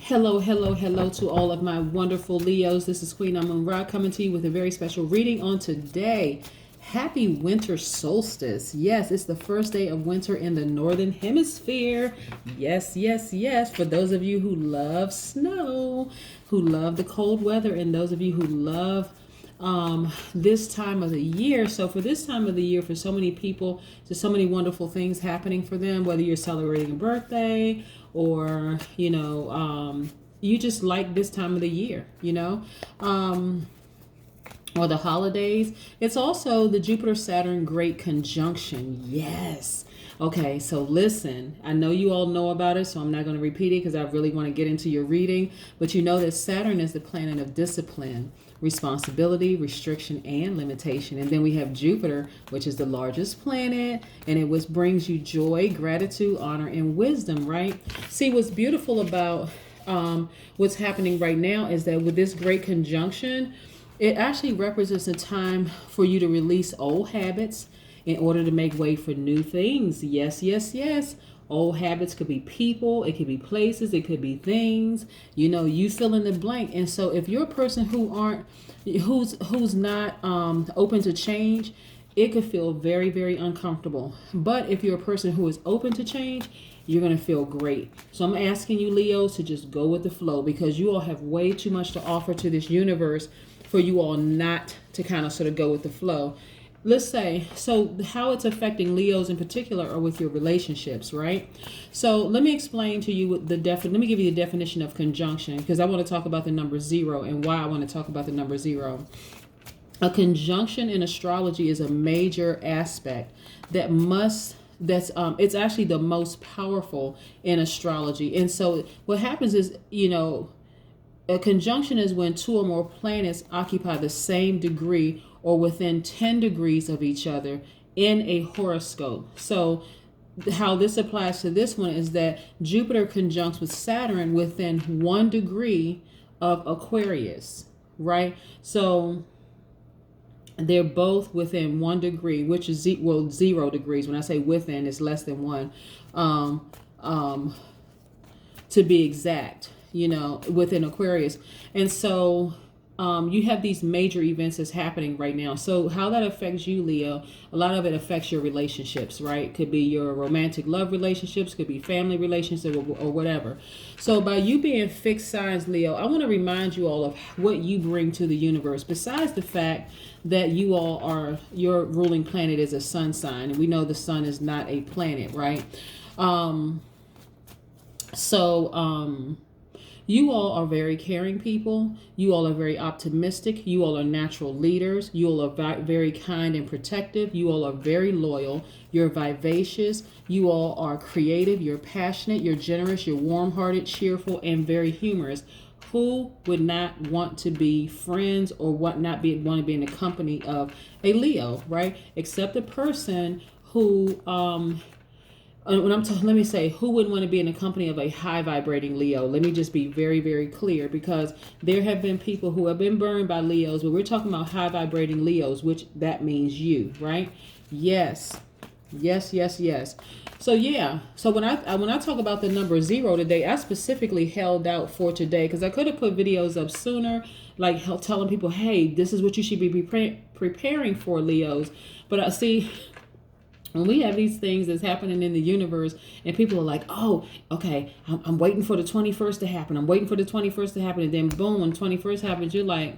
Hello, hello, hello to all of my wonderful Leos. This is Queen Amun Ra coming to you with a very special reading on today. Happy winter solstice. Yes, it's the first day of winter in the northern hemisphere. Yes, yes, yes. For those of you who love snow, who love the cold weather, and those of you who love this time of the year. So for this time of the year, for so many people, there's so many wonderful things happening for them, whether you're celebrating a birthday or, you just like this time of the year, or the holidays. It's also the Jupiter-Saturn great conjunction. Yes. Okay, so listen, I know you all know about it, so I'm not going to repeat it because I really want to get into your reading. But you know that Saturn is the planet of discipline, responsibility, restriction, and limitation. And then we have Jupiter, which is the largest planet, and it was brings you joy, gratitude, honor, and wisdom, right? See, what's beautiful about what's happening right now is that with this great conjunction, it actually represents a time for you to release old habits in order to make way for new things. Yes, yes, yes. Old habits could be people, it could be places, it could be things. You fill in the blank. And so if you're a person who's not open to change, it could feel very, very uncomfortable. But if you're a person who is open to change, you're going to feel great. So I'm asking you, Leos, to just go with the flow, because you all have way too much to offer to this universe for you all not to kind of sort of go with the flow. Let's say, so how it's affecting Leos in particular are with your relationships, right? So let me explain to you let me give you the definition of conjunction, because I want to talk about the number 0 and why I want to talk about the number 0. A conjunction in astrology is a major aspect it's actually the most powerful in astrology. And so what happens is, a conjunction is when two or more planets occupy the same degree or within 10 degrees of each other in a horoscope. So how this applies to this one is that Jupiter conjuncts with Saturn within 1 degree of Aquarius, right? So they're both within 1 degree, which is 0 degrees. When I say within, it's less than 1, to be exact, within Aquarius. And so you have these major events that's happening right now. So how that affects you, Leo, a lot of it affects your relationships, right? Could be your romantic love relationships, could be family relationships, or whatever. So by you being fixed signs, Leo, I want to remind you all of what you bring to the universe, besides the fact that your ruling planet is a sun sign. And we know the sun is not a planet, right? You all are very caring people. You all are very optimistic. You all are natural leaders. You all are very kind and protective. You all are very loyal. You're vivacious. You all are creative. You're passionate. You're generous. You're warm-hearted, cheerful, and very humorous. Who would not want to be friends or want to be in the company of a Leo, right? Except a person who let me say, who wouldn't want to be in the company of a high vibrating Leo? Let me just be very, very clear, because there have been people who have been burned by Leos, but we're talking about high vibrating Leos, which that means you, right? Yes. Yes, yes, yes. So yeah. So when I talk about the number 0 today, I specifically held out for today because I could have put videos up sooner, like telling people, hey, this is what you should be preparing for, Leos. But I see, when we have these things that's happening in the universe and people are like, oh, okay, I'm waiting for the 21st to happen. I'm waiting for the 21st to happen. And then boom, when 21st happens, you're like,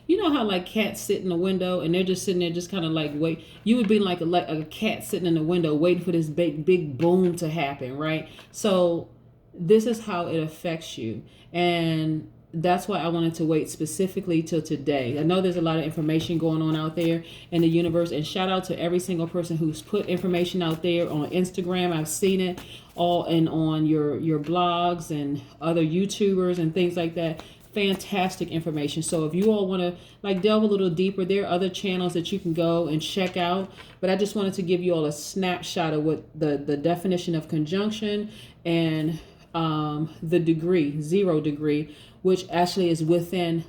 you know how like cats sit in the window and they're just sitting there just kind of like wait. You would be like a cat sitting in the window waiting for this big boom to happen, right? So this is how it affects you. And that's why I wanted to wait specifically till today. I know there's a lot of information going on out there in the universe, and shout out to every single person who's put information out there on Instagram. I've seen it all, and on your blogs and other YouTubers and things like that. Fantastic information. So if you all want to like delve a little deeper, there are other channels that you can go and check out. But I just wanted to give you all a snapshot of what the definition of conjunction and the degree, 0 degree, which actually is within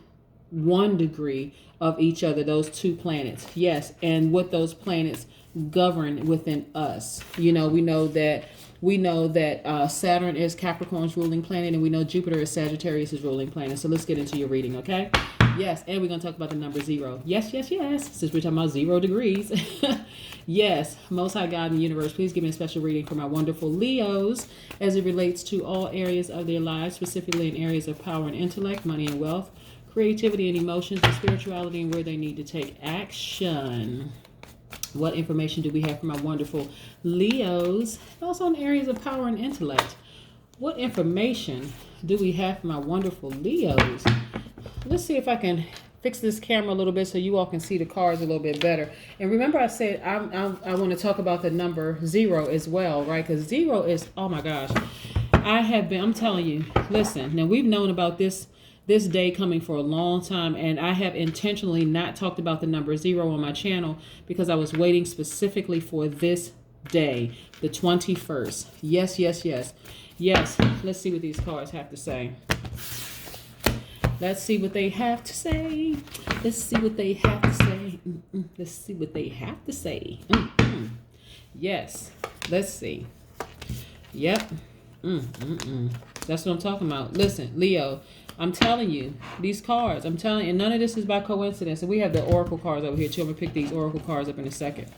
1 degree of each other, those two planets. Yes, and what those planets govern within us. We know that We know that Saturn is Capricorn's ruling planet, and we know Jupiter is Sagittarius' ruling planet. So let's get into your reading, okay? Yes, and we're going to talk about the number 0. Yes, yes, yes, since we're talking about 0 degrees. Yes, Most High God in the universe, please give me a special reading for my wonderful Leos as it relates to all areas of their lives, specifically in areas of power and intellect, money and wealth, creativity and emotions, and spirituality, and where they need to take action. What information do we have for my wonderful Leos? Also in areas of power and intellect. What information do we have for my wonderful Leos? Let's see if I can fix this camera a little bit so you all can see the cards a little bit better. And remember I said I want to talk about the number 0 as well, right? Because 0 is, oh my gosh. I'm telling you, listen, now we've known about this day coming for a long time, and I have intentionally not talked about the number 0 on my channel because I was waiting specifically for this day, the 21st. Yes, yes, yes. Yes, let's see what these cards have to say. Let's see what they have to say. Let's see what they have to say. Let's see what they have to say. Yes, let's see. Yep. That's what I'm talking about. Listen, Leo, I'm telling you, these cards, I'm telling you, and none of this is by coincidence. And we have the oracle cards over here too. I'm going to pick these oracle cards up in a second.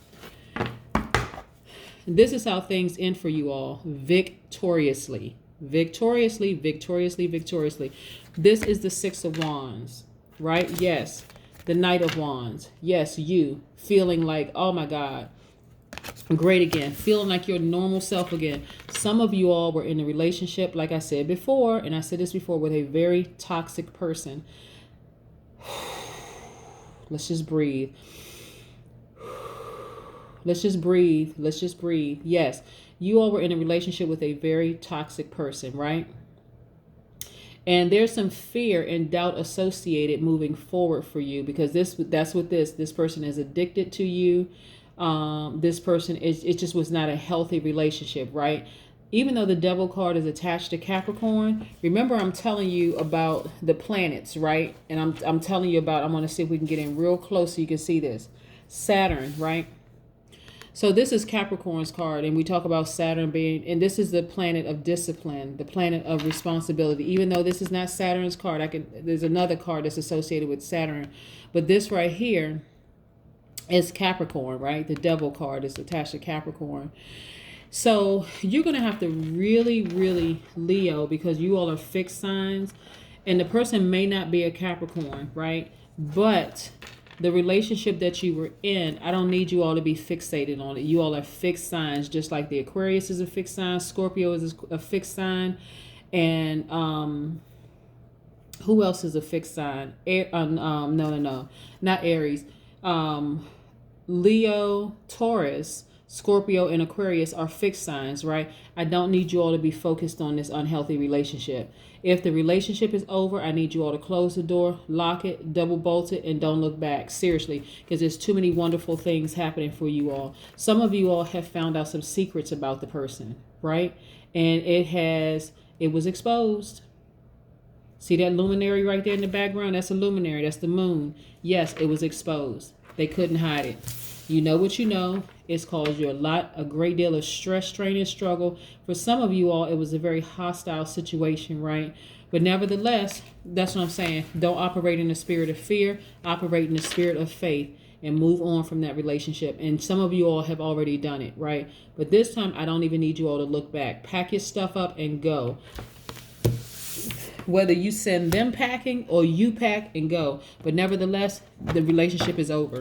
This is how things end for you all. Victoriously. Victoriously, victoriously, victoriously. This is the 6 of Wands, right? Yes. The Knight of Wands. Yes, you feeling like, oh my God, great again. Feeling like your normal self again. Some of you all were in a relationship, like I said before, and I said this before, with a very toxic person. Let's just breathe. Let's just breathe. Let's just breathe. Yes, you all were in a relationship with a very toxic person, right? And there's some fear and doubt associated moving forward for you because that's what this person is addicted to you. This person it just was not a healthy relationship, right? Even though the Devil card is attached to Capricorn, remember I'm telling you about the planets, right? And I'm telling you about, I'm going to see if we can get in real close so you can see this. Saturn, right? So this is Capricorn's card, and we talk about Saturn being, and this is the planet of discipline, the planet of responsibility. Even though this is not Saturn's card, there's another card that's associated with Saturn, but this right here is Capricorn, right? The Devil card is attached to Capricorn. So you're going to have to really, really, Leo, because you all are fixed signs, and the person may not be a Capricorn, right? But the relationship that you were in, I don't need you all to be fixated on it. You all are fixed signs, just like the Aquarius is a fixed sign, Scorpio is a fixed sign, and who else is a fixed sign? No, not Aries. Leo, Taurus, Scorpio, and Aquarius are fixed signs, right? I don't need you all to be focused on this unhealthy relationship. If the relationship is over, I need you all to close the door, lock it, double bolt it, and don't look back. Seriously, because there's too many wonderful things happening for you all. Some of you all have found out some secrets about the person, right? And it was exposed. See that luminary right there in the background? That's a luminary. That's the moon. Yes, it was exposed. They couldn't hide it. You know what you know. It's caused you a great deal of stress, strain, and struggle. For some of you all, it was a very hostile situation, right? But nevertheless, that's what I'm saying. Don't operate in the spirit of fear. Operate in the spirit of faith and move on from that relationship. And some of you all have already done it, right? But this time, I don't even need you all to look back. Pack your stuff up and go. Whether you send them packing or you pack and go. But nevertheless, the relationship is over.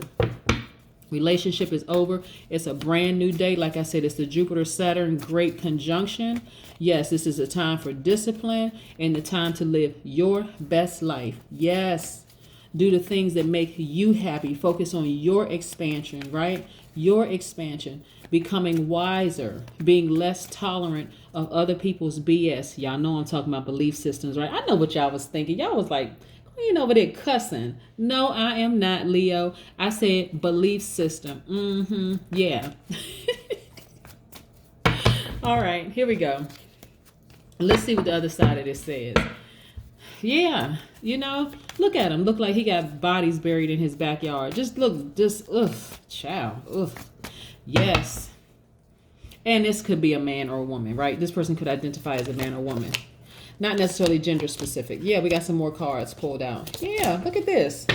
Relationship is over. It's a brand new day. Like I said, it's the Jupiter-Saturn great conjunction. Yes, this is a time for discipline and the time to live your best life. Yes. Do the things that make you happy. Focus on your expansion, right? Your expansion. Becoming wiser. Being less tolerant of other people's BS. Y'all know I'm talking about belief systems, right? I know what y'all was thinking. Y'all was like, you over there cussing. No, I am not, Leo. I said belief system. Yeah. All right, here we go. Let's see what the other side of this says. Yeah, look at him. Look like he got bodies buried in his backyard. Child. Yes. And this could be a man or a woman, right? This person could identify as a man or woman. Not necessarily gender specific. Yeah, we got some more cards pulled out. Yeah, look at this.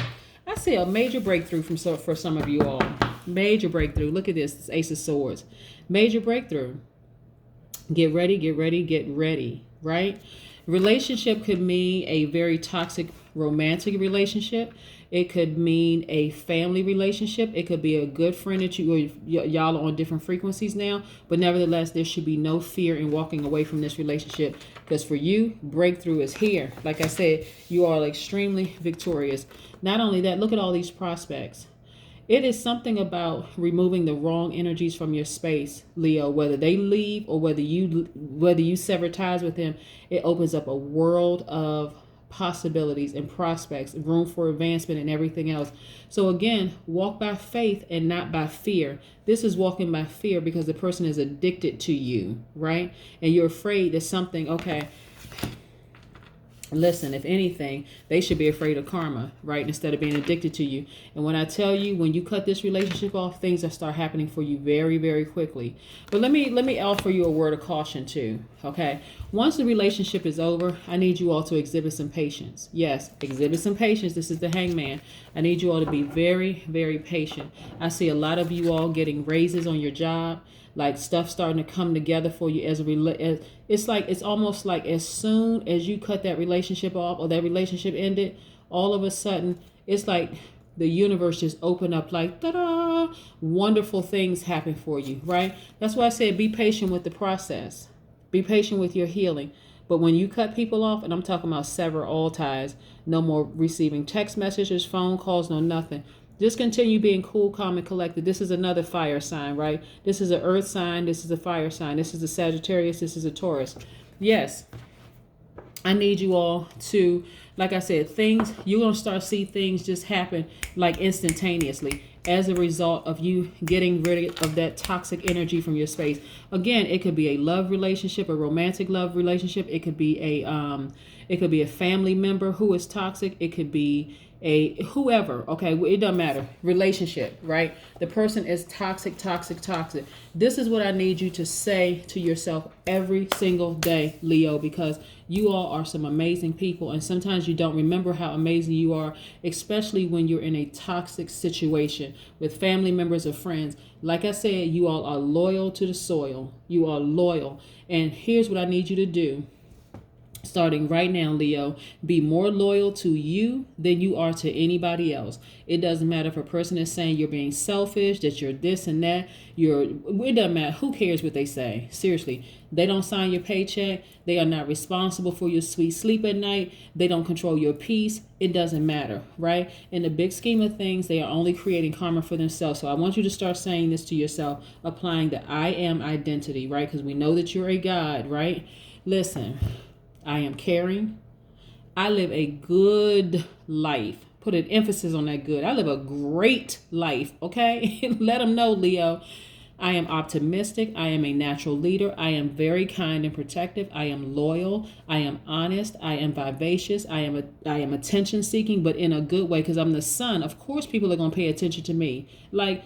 I see a major breakthrough for some of you all. Major breakthrough. Look at this. This Ace of Swords. Major breakthrough. Get ready, get ready, get ready, right? Relationship could mean a very toxic romantic relationship. It could mean a family relationship. It could be a good friend that y'all are on different frequencies now. But nevertheless, there should be no fear in walking away from this relationship. Because for you, breakthrough is here. Like I said, you are extremely victorious. Not only that, look at all these prospects. It is something about removing the wrong energies from your space, Leo. Whether they leave or whether you sever ties with them, it opens up a world of possibilities and prospects, room for advancement and everything else. So again, walk by faith and not by fear. This is walking by fear because the person is addicted to you, right? And you're afraid that something, okay, listen, if anything, they should be afraid of karma, right? Instead of being addicted to you. And when I tell you, when you cut this relationship off, things will start happening for you very, very quickly. But let me offer you a word of caution too, okay? Once the relationship is over, I need you all to exhibit some patience. Yes, exhibit some patience. This is the Hangman. I need you all to be very, very patient. I see a lot of you all getting raises on your job. Like stuff starting to come together for you it's almost like as soon as you cut that relationship off or that relationship ended, all of a sudden it's like the universe just opened up like ta-da, wonderful things happen for you, right? That's why I said be patient with the process. Be patient with your healing. But when you cut people off, and I'm talking about sever all ties, no more receiving text messages, phone calls, no nothing. Just continue being cool, calm, and collected. This is another fire sign, right? This is an earth sign. This is a fire sign. This is a Sagittarius. This is a Taurus. Yes, I need you all to, like I said, you're going to start see things just happen like instantaneously as a result of you getting rid of that toxic energy from your space. Again, it could be a love relationship, a romantic love relationship. It could be a family member who is toxic. It could be a whoever, okay, it doesn't matter, relationship, right? The person is toxic. This is what I need you to say to yourself every single day, Leo, because you all are some amazing people, and sometimes you don't remember how amazing you are, especially when you're in a toxic situation with family members or friends. Like I said, you all are loyal to the soil. You are loyal, and here's what I need you to do. Starting right now, Leo, be more loyal to you than you are to anybody else. It doesn't matter if a person is saying you're being selfish, that you're this and that. It doesn't matter. Who cares what they say? Seriously, they don't sign your paycheck. They are not responsible for your sweet sleep at night. They don't control your peace. It doesn't matter, right? In the big scheme of things, they are only creating karma for themselves. So I want you to start saying this to yourself, applying the I am identity, right? Because we know that you're a God, right? Listen. I am caring. I live a good life. Put an emphasis on that good. I live a great life, okay? Let them know, Leo. I am optimistic. I am a natural leader. I am very kind and protective. I am loyal. I am honest. I am vivacious. I am attention seeking, but in a good way because I'm the sun. Of course, people are going to pay attention to me. Like,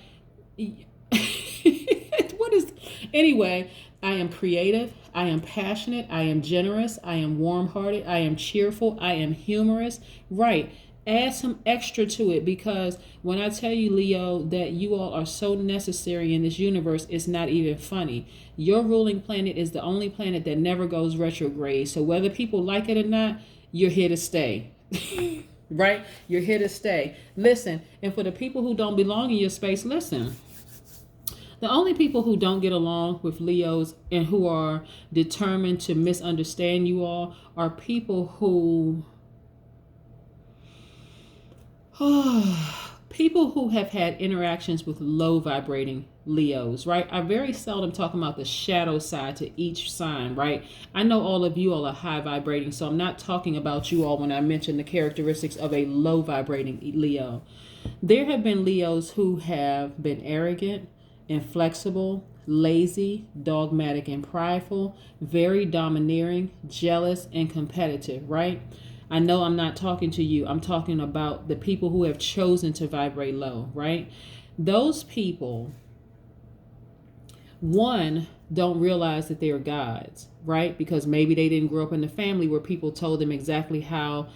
what is... Anyway, I am creative. I am passionate. I am generous. I am warm-hearted. I am cheerful. I am humorous. Right. Add some extra to it because when I tell you, Leo, that you all are so necessary in this universe, it's not even funny. Your ruling planet is the only planet that never goes retrograde. So whether people like it or not, you're here to stay. Right? You're here to stay. Listen, and for the people who don't belong in your space, listen. The only people who don't get along with Leos and who are determined to misunderstand you all are people who have had interactions with low vibrating Leos, right? I very seldom talk about the shadow side to each sign, right? I know all of you all are high vibrating, so I'm not talking about you all when I mention the characteristics of a low vibrating Leo. There have been Leos who have been arrogant, inflexible, lazy, dogmatic, and prideful, very domineering, jealous, and competitive, right? I know I'm not talking to you. I'm talking about the people who have chosen to vibrate low, right? Those people, one, don't realize that they're gods, right? Because maybe they didn't grow up in a family where people told them exactly how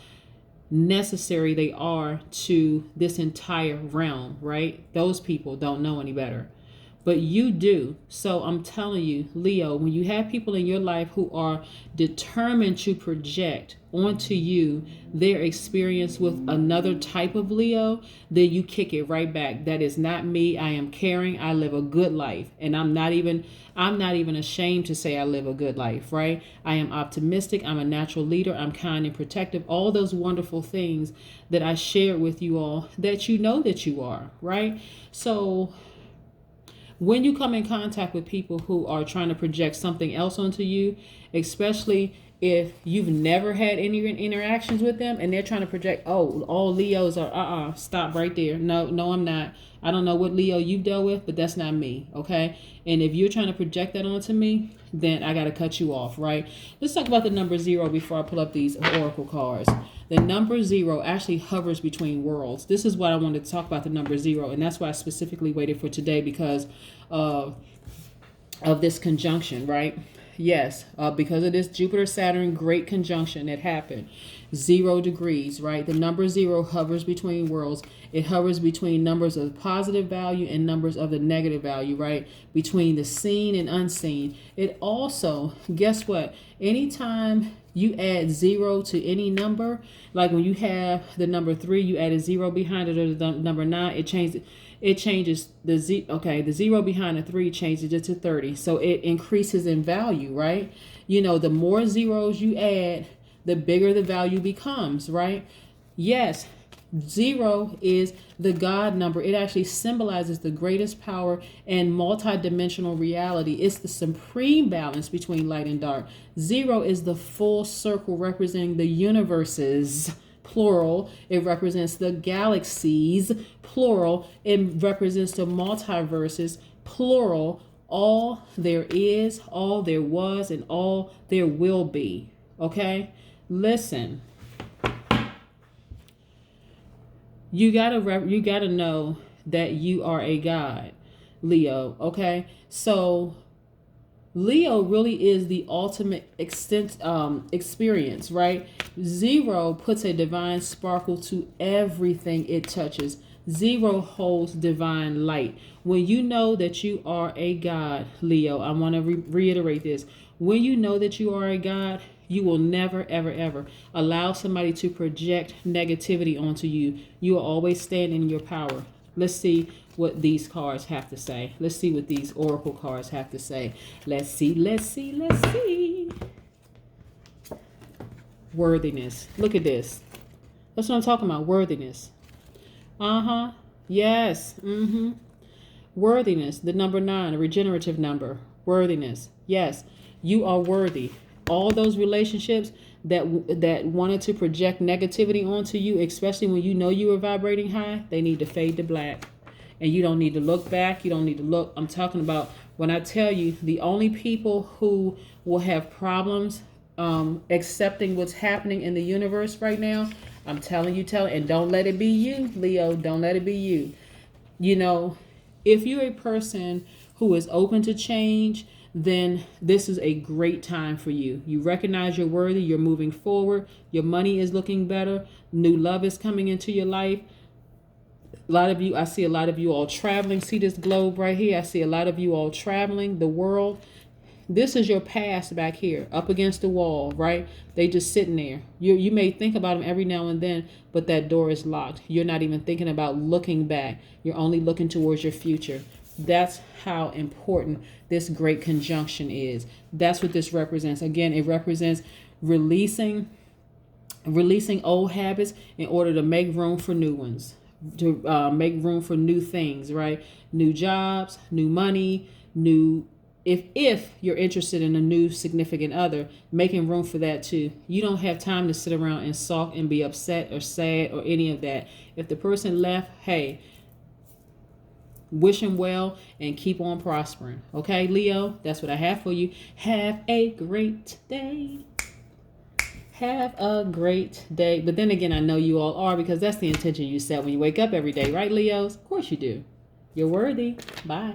necessary they are to this entire realm, right? Those people don't know any better. But you do. So I'm telling you, Leo, when you have people in your life who are determined to project onto you their experience with another type of Leo, then you kick it right back. That is not me. I am caring. I live a good life. And I'm not even ashamed to say I live a good life, right? I am optimistic. I'm a natural leader. I'm kind and protective. All those wonderful things that I shared with you all that you know that you are, right? So when you come in contact with people who are trying to project something else onto you, especially if you've never had any interactions with them and they're trying to project, oh, all Leos are, stop right there. No, I'm not. I don't know what Leo you've dealt with, but that's not me, okay? And if you're trying to project that onto me, then I got to cut you off, right? Let's talk about the number 0 before I pull up these oracle cards. The number 0 actually hovers between worlds. This is what I wanted to talk about, the number 0, and that's why I specifically waited for today because of this conjunction, right? Yes, because of this Jupiter-Saturn great conjunction that happened. 0 degrees, right? The number 0 hovers between worlds. It hovers between numbers of positive value and numbers of the negative value, right? Between the seen and unseen. It also, guess what? Anytime you add 0 to any number, like when you have the number 3, you add a 0 behind it, or the number 9, it changes the the 0 behind the 3 changes it to 30. So it increases in value, right? You know, the more zeros you add, the bigger the value becomes, right? Yes, 0 is the God number. It actually symbolizes the greatest power and multidimensional reality. It's the supreme balance between light and dark. 0 is the full circle representing the universes, plural. It represents the galaxies, plural. It represents the multiverses, plural. All there is, all there was, and all there will be. Okay? Listen. You gotta know that you are a God, Leo. Okay? So Leo really is the ultimate experience, right? 0 puts a divine sparkle to everything it touches. 0 holds divine light. When you know that you are a God, Leo, I want to reiterate this. When you know that you are a God, you will never, ever, ever allow somebody to project negativity onto you. You will always stand in your power. Let's see what these cards have to say. Let's see what these oracle cards have to say. Let's see. Worthiness. Look at this. That's what I'm talking about. Worthiness. Yes. Worthiness. The number 9, a regenerative number. Worthiness. Yes. You are worthy. All those relationships that wanted to project negativity onto you, especially when you know you are vibrating high, they need to fade to black. And you don't need to look back. You don't need to look. I'm talking about when I tell you the only people who will have problems accepting what's happening in the universe right now, I'm telling you, and don't let it be you, Leo. Don't let it be you. You know, if you're a person who is open to change, then this is a great time for you. You recognize you're worthy. You're moving forward. Your money is looking better. New love is coming into your life. I see a lot of you all traveling. See this globe right here? I see a lot of you all traveling the world. This is your past back here, up against the wall, right? They just sitting there. You may think about them every now and then, but that door is locked. You're not even thinking about looking back. You're only looking towards your future. That's how important this great conjunction is. That's what this represents. Again, it represents releasing old habits in order to make room for new ones, to make room for new things, right? New jobs, new money, new. If you're interested in a new significant other, making room for that too. You don't have time to sit around and sulk and be upset or sad or any of that. If the person left, hey, wish him well and keep on prospering. Okay, Leo, that's what I have for you. Have a great day. Have a great day. But then again, I know you all are, because that's the intention you set when you wake up every day, right, Leos? Of course you do. You're worthy. Bye.